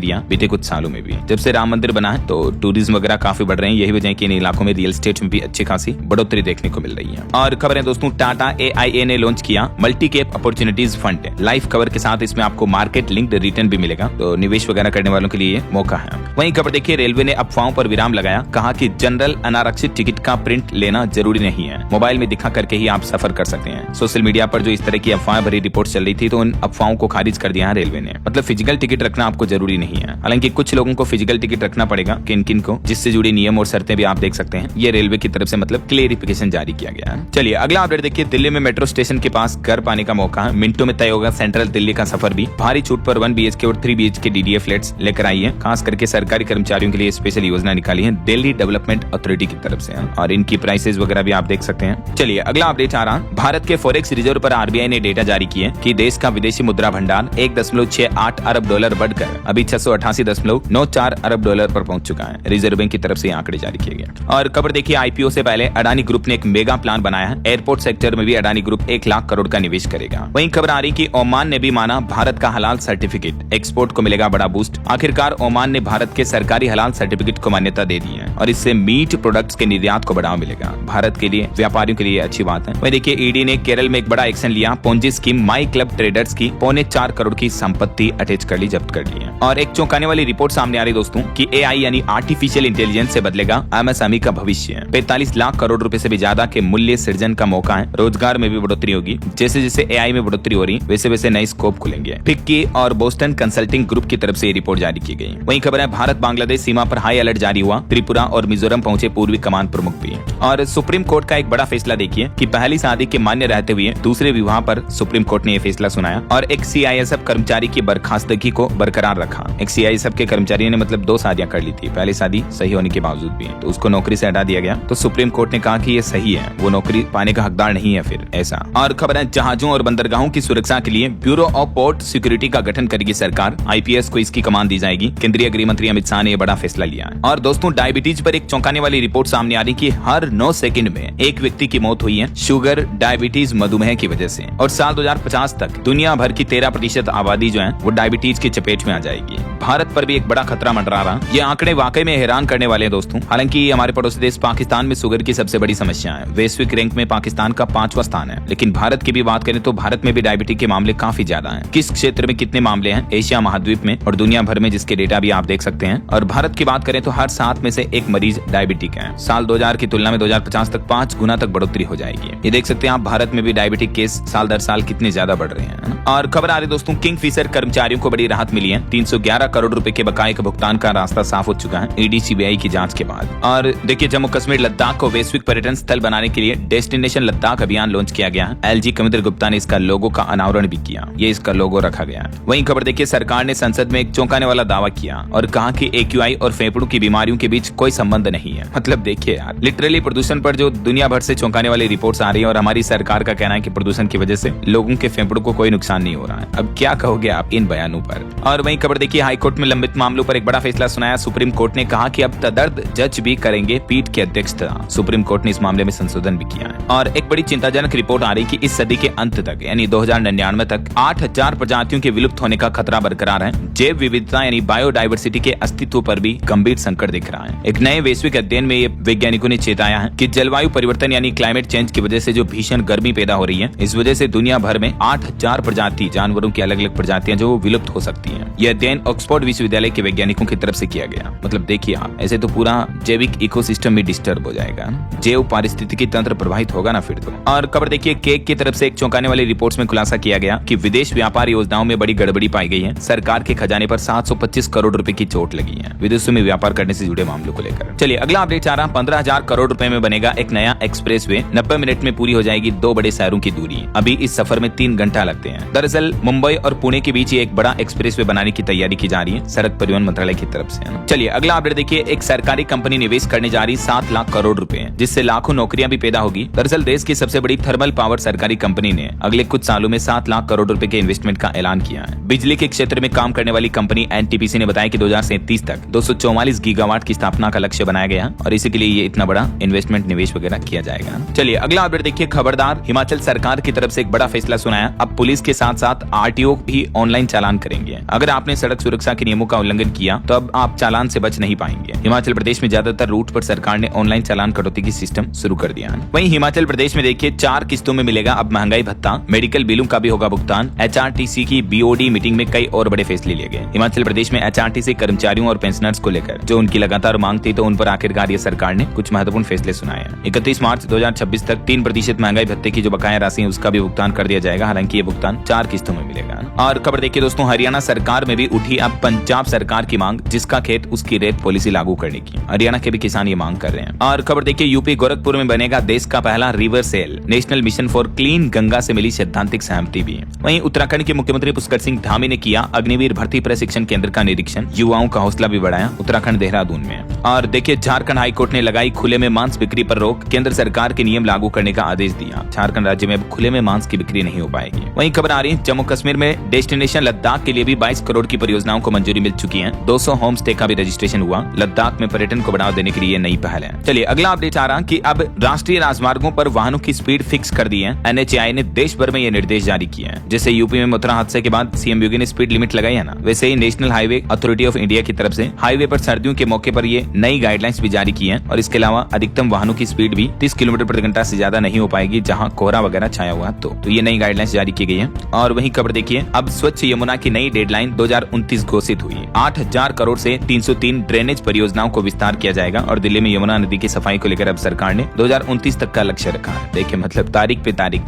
दिया बीते कुछ सालों में भी। जब से राम मंदिर बना है तो टूरिज्म वगैरह काफी बढ़ रहे हैं, यही वजह है कि इन इलाकों में रियल एस्टेट में भी अच्छी खासी बढ़ोतरी देखने को मिल रही है। और खबर है दोस्तों, टाटा AIA ने लॉन्च किया multi cap opportunities fund. Life cover के साथ इसमें आपको मार्केट लिंक्ड रिटर्न भी मिलेगा, तो निवेश वगैरह करने वालों के लिए मौका है। वहीं खबर देखिए, रेलवे ने अफवाहों पर विराम लगाया, कहा कि जनरल अनारक्षित टिकट का प्रिंट लेना जरूरी नहीं है, मोबाइल में दिखा करके ही आप सफर कर सकते हैं। सोशल मीडिया पर जो इस तरह की अफवाह भरी रिपोर्ट चल रही थी, तो उन अफवाहों को खारिज कर दिया है रेलवे ने। मतलब फिजिकल टिकट रखना आपको जरूरी नहीं है। हालांकि कुछ लोगों को फिजिकल टिकट रखना पड़ेगा, किन किन को, जिससे जुड़ी नियम और शर्तें भी आप देख सकते हैं। ये रेलवे की तरफ से मतलब क्लेरिफिकेशन जारी किया गया है। चलिए अगला अपडेट देखिए, दिल्ली में मेट्रो स्टेशन के पास घर पाने का मौका है, मिनटों में तय होगा सेंट्रल दिल्ली का सफर भी। भारी छूट पर 1 BHK और 3 BHK DDA फ्लैट्स लेकर आई है, खास करके सरकारी कर्मचारियों के लिए स्पेशल योजना निकाली है दिल्ली डेवलपमेंट अथॉरिटी की तरफ से, और इनकी प्राइसेस वगैरह भी आप देख सकते हैं। चलिए अगला अपडेट आ रहा, भारत के फॉरेक्स रिजर्व पर RBI ने डेटा जारी किए कि देश का विदेशी मुद्रा भंडार $1.68 अरब बढ़कर अभी $688.94 अरब पर पहुंच चुका है। रिजर्व बैंक की तरफ से आंकड़े जारी किए गए। और खबर देखिए, IPO से पहले अडानी ग्रुप ने एक मेगा प्लान बनाया है, एयरपोर्ट सेक्टर में भी अडानी ग्रुप 1 लाख करोड़ का निवेश करेगा। वहीं खबर आ रही कि ओमान ने भी माना भारत का हलाल सर्टिफिकेट, एक्सपोर्ट को मिलेगा बड़ा बूस्ट। आखिरकार ओमान ने भारत के सरकारी हलाल सर्टिफिकेट को मान्यता दे दी है, और इससे मीट प्रोडक्ट्स के निर्यात को बढ़ावा मिलेगा। भारत के लिए, व्यापारियों के लिए अच्छी बात है। वहीं देखिए, ईडी ने केरल में एक बड़ा एक्शन लिया, Ponzi scheme my club traders की 4.25 करोड़ की संपत्ति अटैच कर ली, जब्त कर ली है। और एक चौंकाने वाली रिपोर्ट सामने आ रही दोस्तों कि AI यानी आर्टिफिशियल इंटेलिजेंस से बदलेगा MSME का भविष्य। 45 लाख करोड़ रुपए से भी ज्यादा के मूल्य सृजन का मौका है, रोजगार में भी बढ़ोतरी होगी। जैसे जैसे AI में बढ़ोतरी हो रही, वैसे वैसे नए स्कोप खुलेंगे। फिक्की और बोस्टन कंसल्टिंग ग्रुप की तरफ से रिपोर्ट जारी की गई। वहीं खबर है, भारत बांग्लादेश सीमा पर हाई अलर्ट जारी हुआ, त्रिपुरा और मिजोरम पहुंचे पूर्वी कमान प्रमुख भी। और सुप्रीम कोर्ट का एक बड़ा फैसला देखिए कि पहली शादी के मान्य रहते हुए दूसरे विवाह पर सुप्रीम कोर्ट ने यह फैसला सुनाया, और एक CISF कर्मचारी की बर्खास्तगी को बरकरार रखा। एक CISF के कर्मचारी ने मतलब 2 शादियां कर ली थी, पहली शादी सही होने के बावजूद भी, तो उसको नौकरी से हटा दिया गया। तो सुप्रीम कोर्ट ने कहा कि ये सही है, वो नौकरी पाने का हकदार नहीं है फिर ऐसा। और खबर है, जहाजों और बंदरगाहों की सुरक्षा के लिए ब्यूरो ऑफ पोर्ट सिक्योरिटी का गठन करेगी सरकार, IPS को इसकी कमान दी जाएगी। केंद्रीय गृह मंत्री अमित शाह ने यह बड़ा फैसला लिया है। और दोस्तों, डायबिटीज पर एक चौंकाने वाली रिपोर्ट सामने आ रही कि हर 9 सेकंड में एक व्यक्ति की मौत हुई है शुगर, डायबिटीज, मधुमेह की वजह से। और साल 2050 तक दुनिया भर की 13% आबादी जो है वो डायबिटीज की चपेट में आ जाएगी। भारत पर भी एक बड़ा खतरा मंडरा रहा। ये आंकड़े वाकई में हैरान करने वाले हैं दोस्तों। हालांकि हमारे पड़ोसी देश पाकिस्तान में शुगर की सबसे बड़ी समस्या है, वैश्विक रैंक में पाकिस्तान का 5वां स्थान है। लेकिन भारत की भी बात करें तो भारत में भी डायबिटीज के मामले काफी ज्यादा हैं। किस क्षेत्र में कितने मामले हैं, एशिया महाद्वीप में और दुनिया भर में, जिसके डेटा भी आप देख सकते हैं। और भारत की बात करें तो हर 7 में से 1 मरीज डायबिटिक है। साल 2000 की तुलना में 2050 तक 5 गुना तक बढ़ोतरी हो जाएगी। ये देख सकते हैं आप, भारत में भी डायबिटिक केस साल दर साल कितने ज्यादा बढ़ रहे हैं। और खबर आ रही दोस्तों, किंगफिशर कर्मचारियों को बड़ी राहत मिली है, 311 करोड़ रुपए के बकाये के भुगतान का रास्ता साफ हो चुका है ED CBI की जांच के बाद। और देखिए, जम्मू कश्मीर लद्दाख को वैश्विक पर्यटन स्थल बनाने के लिए डेस्टिनेशन लद्दाख अभियान लॉन्च किया गया है। LG कविंद्र गुप्ता ने इसका लोगो का अनावरण भी किया, ये इसका लोगो रखा गया। वहीं खबर देखिए, सरकार ने संसद में एक चौंकाने वाला दावा किया और कहा कि AQI और फेफड़ों की बीमारियों के बीच कोई संबंध नहीं है। मतलब देखिए यार, लिटरली प्रदूषण पर जो दुनिया भर से चौंकाने वाली रिपोर्ट्स आ रही है, और हमारी सरकार का कहना है कि प्रदूषण की वजह से लोगों के फेफड़ों को कोई नुकसान नहीं हो रहा है। अब क्या कहोगे आप इन बयानों पर। और वहीं खबर देखिए, हाईकोर्ट में लंबित मामलों पर एक बड़ा फैसला सुनाया। सुप्रीम कोर्ट ने कहा कि अब तदर्थ जज भी करेंगे पीठ की अध्यक्षता। सुप्रीम कोर्ट ने इस मामले में संशोधन भी किया है। और एक बड़ी चिंताजनक रिपोर्ट आ रही कि इस सदी के अंत तक यानी 2099 तक 8000 प्रजातियों के विलुप्त होने का खतरा बरकरार है। जैव विविधता यानी बायोडाइवर्सिटी के अस्तित्व पर भी गंभीर संकट दिख रहा है। एक नए वैश्विक अध्ययन में ये वैज्ञानिकों ने चेताया है कि जलवायु परिवर्तन यानी क्लाइमेट चेंज की वजह से जो भीषण गर्मी पैदा हो रही है, इस वजह से दुनिया भर में 8000 प्रजाति जानवरों की अलग अलग प्रजातियां जो विलुप्त हो सकती हैं। यह अध्ययन ऑक्सफोर्ड विश्वविद्यालय के वैज्ञानिकों की तरफ से किया गया। मतलब देखिए आप, ऐसे तो पूरा जैविक इकोसिस्टम भी डिस्टर्ब हो जाएगा, जैव पारिस्थितिकी तंत्र प्रभावित होगा ना फिर तो। और खबर देखिए, केक की तरफ से एक चौंकाने वाली रिपोर्ट्स में खुलासा किया गया कि विदेश व्यापार योजनाओं में बड़ी गड़बड़ी पाई गई है। सरकार के खजाने पर 725 करोड़ रुपए की चोट लगी है विदेशों में व्यापार करने से जुड़े मामलों को लेकर। चलिए अगला अपडेट आ रहा, 15,000 करोड़ रुपए में बनेगा एक नया एक्सप्रेसवे। 90 मिनट में पूरी हो जाएगी 2 बड़े शहरों की दूरी। अभी इस सफर में 3 घंटा लगते हैं। दरअसल मुंबई और पुणे के बीच एक बड़ा एक्सप्रेसवे बनाने की तैयारी की जा रही है सड़क परिवहन मंत्रालय की तरफ से। चलिए अगला अपडेट देखिए, एक सरकारी कंपनी निवेश करने जा रही 7 लाख करोड़ रुपए, जिससे लाखों नौकरियां भी पैदा होगी। दरअसल देश की सबसे बड़ी थर्मल पावर सरकारी कंपनी ने अगले कुछ सालों में 7 लाख करोड़ रुपए के इन्वेस्टमेंट का ऐलान किया है। बिजली के क्षेत्र में काम करने वाली कंपनी NTPC ने बताया कि 2037 तक 244 गीगावाट की स्थापना का लक्ष्य बनाया गया और इसी के लिए ये इतना बड़ा इन्वेस्टमेंट निवेश वगैरह किया जाएगा। चलिए अगला अपडेट देखिए, खबरदार हिमाचल सरकार की तरफ से एक बड़ा फैसला फैसला सुनाया, अब पुलिस के साथ साथ आरटीओ भी ऑनलाइन चालान करेंगे। अगर आपने सड़क सुरक्षा के नियमों का उल्लंघन किया तो अब आप चालान से बच नहीं पाएंगे। हिमाचल प्रदेश में ज्यादातर रूट पर सरकार ने ऑनलाइन चालान कटौती की सिस्टम शुरू कर दिया है। वहीं हिमाचल प्रदेश में देखिए 4 किस्तों में मिलेगा अब महंगाई भत्ता, मेडिकल बिलों का भी होगा भुगतान। एचआरटीसी की बीओडी मीटिंग में कई और बड़े फैसले लिए गए। हिमाचल प्रदेश में एचआरटीसी कर्मचारियों और पेंशनर्स को लेकर जो उनकी लगातार मांग थी, तो उन पर आखिरकार ये सरकार ने कुछ महत्वपूर्ण फैसले सुनाए हैं। 31 मार्च 2026 तक 3% महंगाई भत्ते की जो बकाया राशि है उसका भी भुगतान कर दिया जाएगा। हालांकि ये भुगतान 4 किस्तों में मिलेगा। और खबर देखिए दोस्तों, हरियाणा सरकार में भी उठी अब पंजाब सरकार की मांग, जिसका खेत उसकी रेत पॉलिसी लागू करने की। हरियाणा के भी किसान ये मांग कर रहे हैं। और खबर देखिए, यूपी गोरखपुर में बनेगा देश का पहला river cell, national mission for clean Ganga से मिली सैद्धांतिक सहमति भी। वहीं उत्तराखंड के मुख्यमंत्री पुष्कर सिंह धामी ने किया अग्निवीर भर्ती प्रशिक्षण केंद्र का निरीक्षण, युवाओं का हौसला भी बढ़ाया उत्तराखंड देहरादून में। और देखिए, झारखंड हाईकोर्ट ने लगाई खुले में मांस बिक्री पर रोक, केंद्र सरकार के नियम लागू करने का आदेश दिया। झारखंड राज्य में अब खुले में मांस की बिक्री नहीं हो पाएगी। वहीं खबर आ रही है, जम्मू कश्मीर में डेस्टिनेशन लद्दाख के लिए भी 22 करोड़ की परियोजनाओं को मंजूरी मिल चुकी है। 200 होम स्टे का भी रजिस्ट्रेशन हुआ। लद्दाख में पर्यटन को बढ़ावा देने के लिए नई पहल है। चलिए अगला अपडेट आ रहा कि अब राष्ट्रीय राजमार्गों पर वाहनों की स्पीड फिक्स कर दी है। एनएचएआई ने देश भर में ये निर्देश जारी किए हैं। जैसे यूपी में मथुरा हादसे के बाद सीएम योगी ने स्पीड लिमिट लगाई है ना, वैसे ही national highway authority of India की तरफ से हाईवे पर सर्दियों के मौके पर ये नई गाइडलाइंस भी जारी की है। और इसके अलावा अधिकतम वाहनों की स्पीड भी 30 किलोमीटर प्रति घंटा से ज्यादा नहीं हो पाएगी, जहाँ कोहरा वगैरह छाया हुआ तो ये नई गाइडलाइंस जारी की गई है। और वहीं खबर देखिए, अब स्वच्छ यमुना की नई डेडलाइन 2029 घोषित हुई। 8000 करोड़ से 303 ड्रेनेज परियोजनाओं को विस्तार किया जाएगा। और दिल्ली में यमुना नदी की सफाई को लेकर अब सरकार ने 2029 तक का लक्ष्य रखा है। देखिए मतलब तारीख पे तारीख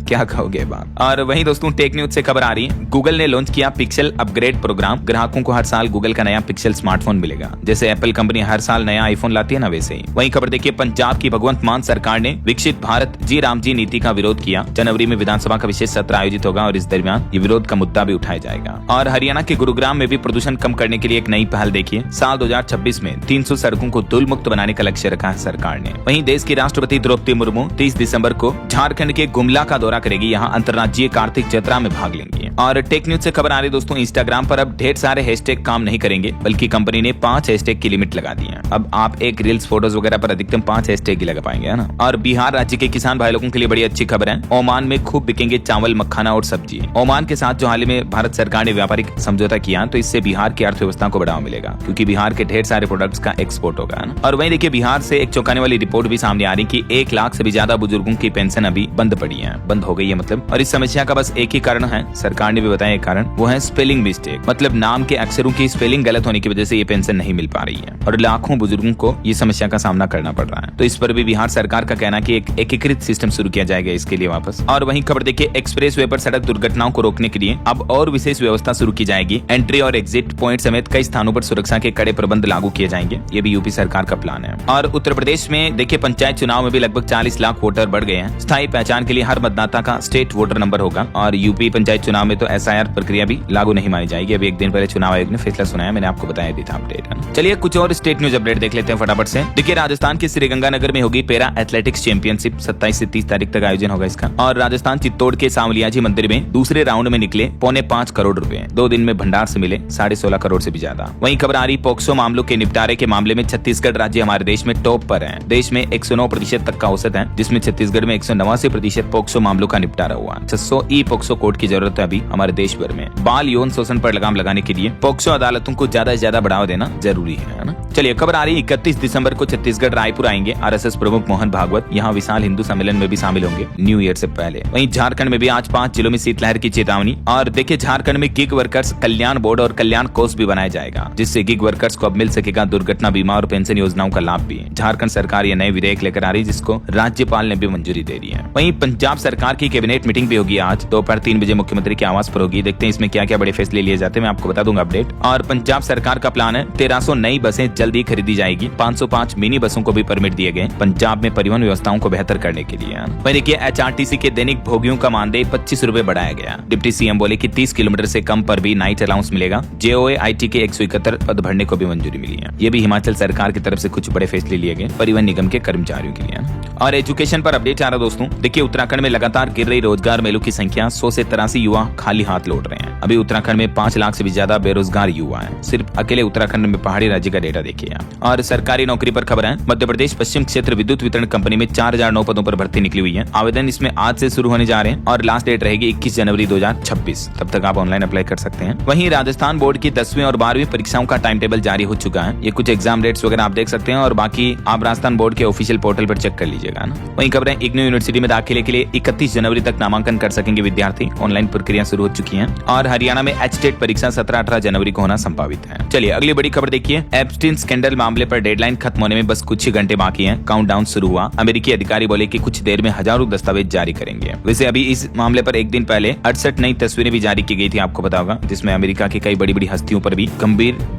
क्या कहोगे बात। और वहीं दोस्तों, टेक न्यूज से खबर आ रही है, गूगल ने लॉन्च किया पिक्सल अपग्रेड प्रोग्राम। ग्राहकों को हर साल गूगल का नया पिक्सल स्मार्टफोन मिलेगा। जैसे एप्पल कंपनी हर साल नया आईफोन लाती है ना, वैसे ही। वहीं खबर देखिए, पंजाब की भगवंत मान सरकार ने विकसित भारत जी राम जी नीति का विरोध किया। जनवरी में विधानसभा का विशेष सत्र आयोजित होगा और इस दरमियान ये विरोध का मुद्दा भी उठाया जाएगा। और हरियाणा के गुरुग्राम में भी प्रदूषण कम करने के लिए एक नई पहल देखिए। साल 2026 में 300 सड़कों को धूल मुक्त बनाने का लक्ष्य रखा है सरकार ने। वहीं देश की राष्ट्रपति द्रौपदी मुर्मू 30 दिसंबर को झारखंड के गुमला का दौरा करेगी। यहाँ अंतर्राज्यीय कार्तिक जत्रा में भाग लेंगी। और टेक न्यूज से खबर आ रही दोस्तों, इंस्टाग्राम पर अब ढेर सारे हैशटैग काम नहीं करेंगे, बल्कि कंपनी ने 5 हैशटैग की लिमिट लगा दी है। अब आप एक रील्स फोटोज वगैरह पर अधिकतम 5 हैशटैग ही लगा पाएंगे, है ना। और बिहार राज्य के किसान भाई लोगों के लिए बड़ी अच्छी खबर है। ओमान में खूब बिकेंगे चावल, मखाना और सब्जी। ओमान के साथ जो हाल ही में भारत सरकार ने व्यापारिक समझौता किया, तो इससे बिहार की अर्थव्यवस्था को बढ़ावा मिलेगा, क्योंकि बिहार के ढेर सारे प्रोडक्ट्स का एक्सपोर्ट होगा। और वहीं देखिए, बिहार से एक चौंकाने वाली रिपोर्ट भी सामने आ रही कि 1 लाख से भी ज्यादा बुजुर्गों की पेंशन अभी बंद पड़ी है, बंद हो गई है मतलब। और इस समस्या का बस एक ही कारण है, सरकार ने भी बताया एक कारण, वो है स्पेलिंग मिस्टेक। मतलब नाम के अक्षरों की स्पेलिंग गलत होने की वजह से ये पेंशन नहीं मिल पा रही है और लाखों बुजुर्गों को ये समस्या का सामना करना पड़ रहा है। तो इस पर भी बिहार सरकार का कहना कि एक एकीकृत सिस्टम शुरू किया जाएगा इसके लिए वापस। और वहीं खबर देखिए, एक्सप्रेस वे पर सड़क दुर्घटनाओं को रोकने के लिए अब और विशेष व्यवस्था शुरू की जाएगी। एंट्री और एग्जिट पॉइंट समेत कई स्थानों पर सुरक्षा के कड़े प्रबंध लागू किए जाएंगे। ये भी यूपी सरकार का प्लान है। और उत्तर प्रदेश में देखिए, पंचायत चुनाव में भी लगभग 40 लाख वोटर बढ़ गए हैं। स्थायी पहचान के लिए हर मतदाता का स्टेट वोटर नंबर होगा। और यूपी पंचायत चुनाव में तो SIR प्रक्रिया भी लागू नहीं मानी जाएगी। अभी एक दिन पहले चुनाव आयोग ने फैसला सुनाया, मैंने आपको बताया भी था अपडेट। चलिए कुछ और स्टेट न्यूज अपडेट देख लेते हैं फटाफट से। देखिए, राजस्थान के श्रीगंगानगर में होगी पैरा एथलेटिक्स चैंपियनशिप। 27 से 30 तारीख तक आयोजन होगा इसका। और राजस्थान चित्तौड़ के सांवलियाजी मंदिर में दूसरे राउंड में निकले 5.25 करोड़ रुपए। 2 दिन में भंडार से मिले 16.5 करोड़ से भी ज्यादा। वहीं खबर आ रही, पोक्सो मामलों के निपटारे के मामले में छत्तीसगढ़ राज्य हमारे देश में टॉप पर है। देश में 109% तक का औसत है, जिसमें छत्तीसगढ़ में 189% पोक्सो मामलों का निपटारा हुआ। 600 ई पोक्सो कोर्ट की जरूरत है अभी हमारे देश भर में। बाल यौन शोषण पर लगाम लगाने के लिए पोक्सो अदालतों को ज्यादा से ज्यादा बढ़ावा देना जरूरी है ना। चलिए खबर आ रही, 31 दिसंबर को छत्तीसगढ़ रायपुर आएंगे RSS प्रमुख मोहन भागवत। यहाँ विशाल हिंदू सम्मेलन में भी शामिल होंगे न्यू ईयर से पहले। वहीं झारखंड में भी आज 5 जिलों में शीतलहर की चेतावनी। और देखिए, झारखंड में गिग वर्कर्स कल्याण बोर्ड और कल्याण कोष भी बनाया जाएगा, जिससे गिग वर्कर्स को अब मिल सकेगा दुर्घटना बीमा और पेंशन योजनाओं का लाभ भी। झारखंड सरकार ये नए विधेयक लेकर आ रही, जिसको राज्यपाल ने भी मंजूरी दे दी है। वहीं पंजाब सरकार की कैबिनेट मीटिंग भी होगी आज दोपहर 3 बजे मुख्यमंत्री के आवास पर होगी। देखते हैं इसमें क्या क्या बड़े फैसले लिए जाते हैं, मैं आपको बता दूंगा अपडेट। और पंजाब सरकार का प्लान है 1300 नई बसें जल्दी खरीदी जाएगी। 505 मिनी बसों को भी परमिट दिए गए पंजाब में परिवहन व्यवस्थाओं को बेहतर करने के लिए। वहीं देखिए, HRTC के दैनिक भोगियों का मानदेय 25 रुपए बढ़ाया गया। डिप्टी CM बोले कि 30 किलोमीटर से कम पर भी नाइट अलाउंस मिलेगा। JOA IT के 171 पद भरने को भी मंजूरी मिली है। ये भी हिमाचल सरकार की तरफ से कुछ बड़े फैसले लिए गए परिवहन निगम के कर्मचारियों के लिए। और एजुकेशन पर अपडेट आ रहा दोस्तों। देखिए, उत्तराखंड में लगातार गिर रही रोजगार मेलों की संख्या 100 से 83 युवा खाली हाथ लौट रहे हैं। अभी उत्तराखंड में 5 लाख से भी ज्यादा बेरोजगार युवा हैं। सिर्फ अकेले उत्तराखंड में पहाड़ी राज्य का डेटा देखिए। और सरकारी नौकरी पर खबर है, मध्य प्रदेश पश्चिम क्षेत्र विद्युत वितरण कंपनी में 4009 पदों पर भर्ती निकली हुई है। आवेदन इसमें आज से शुरू होने जा जा रहे हैं और लास्ट डेट रहेगी 21 जनवरी 2026। तब तक आप ऑनलाइन अप्लाई कर सकते हैं। वहीं राजस्थान बोर्ड की 10वीं और 12वीं परीक्षाओं का टाइम टेबल जारी हो चुका है। ये कुछ एग्जाम डेट्स वगैरह आप देख सकते हैं और बाकी आप राजस्थान बोर्ड के ऑफिशियल पोर्टल पर चेक कर लीजिएगा ना। वहीं खबरें, इग्नू यूनिवर्सिटी में दाखिले के लिए 31 जनवरी तक नामांकन कर सकेंगे विद्यार्थी। ऑनलाइन प्रक्रिया शुरू हो चुकी है। और हरियाणा में एचटेट परीक्षा 17-18 जनवरी को होना संभावित है। चलिए अगली बड़ी खबर देखिए। एप्स्टीन स्कैंडल मामले पर डेडलाइन खत्म होने में बस कुछ ही घंटे बाकी हैं। काउंटडाउन शुरू हुआ। अमेरिकी अधिकारी बोले कि कुछ देर में हजारों दस्तावेज जारी करेंगे। वैसे अभी इस मामले पर एक दिन पहले 68 नई तस्वीरें भी जारी की गई थी, आपको पता होगा, जिसमें अमेरिका की कई बड़ी बड़ी हस्तियों पर भी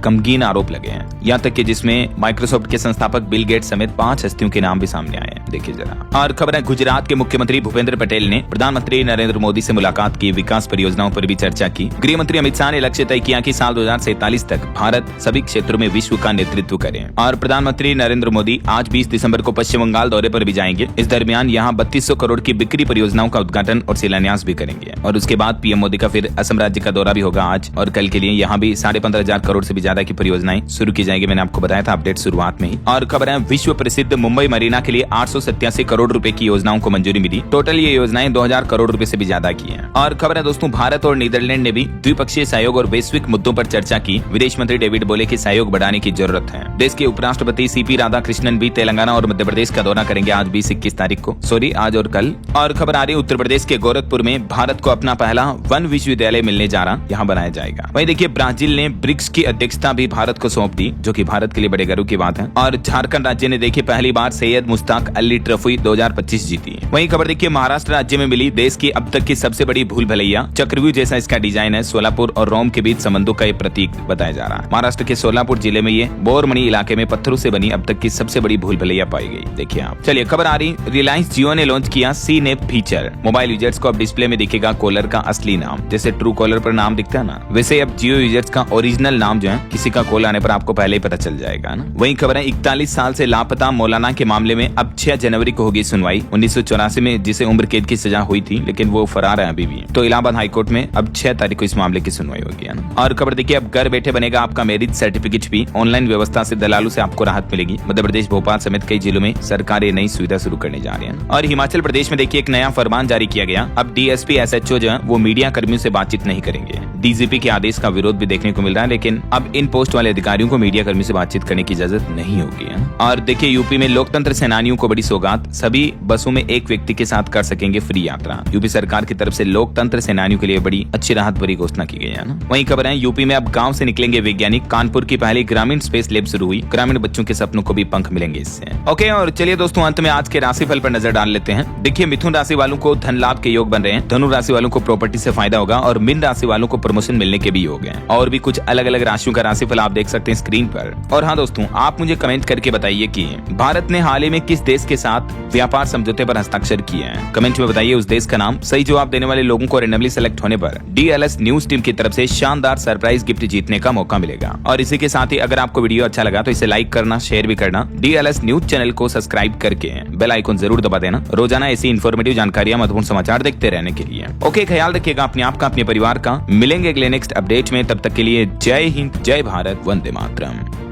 गमगीन आरोप लगे हैं। यहाँ तक कि जिसमें माइक्रोसॉफ्ट के संस्थापक बिल गेट्स समेत 5 हस्तियों के नाम भी सामने आए हैं। देखिए जरा। और खबर है, गुजरात के मुख्यमंत्री भूपेंद्र पटेल ने प्रधानमंत्री नरेंद्र मोदी से मुलाकात की, विकास परियोजनाओं पर भी चर्चा की। गृह मंत्री अमित शाह ने लक्ष्य तय किया कि साल 2047 तक भारत सभी क्षेत्रों में विश्व का नेतृत्व करे। और प्रधानमंत्री नरेंद्र मोदी आज 20 दिसंबर को पश्चिम बंगाल दौरे पर भी जाएंगे। इस दरमियान यहाँ 3200 करोड़ की बिक्री परियोजनाओं का उद्घाटन और शिलान्यास भी करेंगे। और उसके बाद पीएम मोदी का फिर असम राज्य का दौरा भी होगा आज और कल के लिए। यहाँ भी 15,500 करोड़ से भी ज्यादा की परियोजनाएं शुरू की जाएगी। मैंने आपको बताया था अपडेट शुरुआत में ही। और खबर है, विश्व प्रसिद्ध मुंबई मरीना के लिए 887 करोड़ रुपए की योजनाओं को मंजूरी मिली। टोटल ये योजनाएं 2000 करोड़ रुपए से भी ज्यादा की हैं। और खबर है दोस्तों, भारत और नीदरलैंड ने भी द्विपक्षीय सहयोग और वैश्विक मुद्दों पर चर्चा की। विदेश मंत्री डेविड बोले कि सहयोग बढ़ाने की जरूरत है। देश के उपराष्ट्रपति सीपी राधाकृष्णन भी तेलंगाना और मध्य प्रदेश का दौरा करेंगे आज 20-21 तारीख को, आज और कल। और खबर आ रही उत्तर प्रदेश के गोरखपुर में भारत को अपना पहला वन विश्वविद्यालय मिलने जा रहा, यहाँ बनाया जाएगा। वहीं देखिए, ब्राजील ने ब्रिक्स की अध्यक्षता भी भारत को सौंप दी, जो कि भारत के लिए बड़े गर्व की बात है। और झारखंड राज्य ने देखिए पहली बार सैयद मुश्ताक अली ट्रॉफी 2025 जीती। वहीं खबर देखिए, महाराष्ट्र राज्य में मिली देश की अब तक की सबसे बड़ी भूल भुलैया। चक्रव्यूह जैसा इसका डिजाइन है। सोलापुर और रोम के बीच संबंधों का ये प्रतीक बताया जा रहा है। महाराष्ट्र के सोलापुर जिले में ये बोरमणी इलाके में पत्थरों से बनी अब तक की सबसे बड़ी भूल भुलैया पाई गई। देखिए आप। चलिए खबर आ रही, रिलायंस जियो ने लॉन्च किया सी नेप फीचर। मोबाइल यूजर्स को अब डिस्प्ले में दिखेगा कॉलर का असली नाम। जैसे ट्रू कॉलर पर नाम दिखता है ना, वैसे अब जियो यूजर्स का ओरिजिनल नाम जो है किसी का कॉल आने पर आपको पहले ही पता चल जाएगा ना। वहीं खबर है, 41 साल से लापता मौलाना के मामले में अब 6 जनवरी को होगी सुनवाई। 1984 में जिसे उम्र कैद की सजा हुई थी, लेकिन वो फरार है अभी भी। तो इलाहाबाद हाईकोर्ट में अब 6 तारीख को इस मामले की सुनवाई होगी है ना। और खबर देखिए, अब घर बैठे बनेगा आपका मैरिज सर्टिफिकेट भी। ऑनलाइन व्यवस्था से दलालों से आपको राहत मिलेगी। मध्य प्रदेश, भोपाल समेत कई जिलों में सरकार ये नई सुविधा शुरू करने जा रही है। और हिमाचल प्रदेश में देखिए एक नया फरमान जारी किया गया। अब डीएसपी एसएचओ जो है वो मीडिया कर्मियों से बातचीत नहीं करेंगे। डीजीपी के आदेश का विरोध भी देखने को मिल रहा है, लेकिन अब इन पोस्ट वाले अधिकारियों को मीडिया कर्मियों से बातचीत करने की इजाजत नहीं होगी है। और देखिए, यूपी में लोकतंत्र सेनानियों को बड़ी सौगात। सभी बसों में एक व्यक्ति के साथ कर सकेंगे फ्री यात्रा। यूपी सरकार की तरफ से लोकतंत्र सेनानियों के लिए बड़ी अच्छी राहत भरी घोषणा की गई है ना। वहीं खबर है, यूपी में अब गांव से निकलेंगे वैज्ञानिक। कानपुर की पहली ग्रामीण स्पेस लैब शुरू हुई। ग्रामीण बच्चों के सपनों को भी पंख मिलेंगे इससे। ओके, और चलिए दोस्तों, अंत में आज के राशिफल पर नजर डाल लेते हैं। देखिए, मिथुन राशि वालों को धन लाभ के योग बन रहे हैं। धनु राशि वालों को प्रॉपर्टी से फायदा होगा और मीन राशि वालों को प्रमोशन मिलने के भी योग हैं। और भी कुछ अलग अलग राशियों का राशिफल आप देख सकते हैं स्क्रीन पर। और हाँ दोस्तों, आप मुझे कमेंट करके बताइए कि भारत ने हाल ही में किस देश के साथ व्यापार समझौते पर हस्ताक्षर किए हैं। कमेंट में बताइए उस देश का नाम। सही जवाब देने वाले लोगों को रैंडमली सेलेक्ट होने पर डीएलएस न्यूज टीम की तरफ से शानदार सरप्राइज गिफ्ट जीतने का मौका मिलेगा। और इसी के साथ ही अगर आपको वीडियो अच्छा लगा तो इसे लाइक करना, शेयर भी करना। डीएलएस न्यूज चैनल को सब्सक्राइब करके बेल आइकन जरूर दबा देना, रोजाना ऐसी इन्फॉर्मेटिव जानकारियां, महत्वपूर्ण समाचार देखते रहने के लिए। ओके, ख्याल रखिएगा अपने आप का, अपने परिवार का। मिलेंगे अगले नेक्स्ट अपडेट में। तब तक के लिए जय हिंद, जय भारत, वंदे मातरम।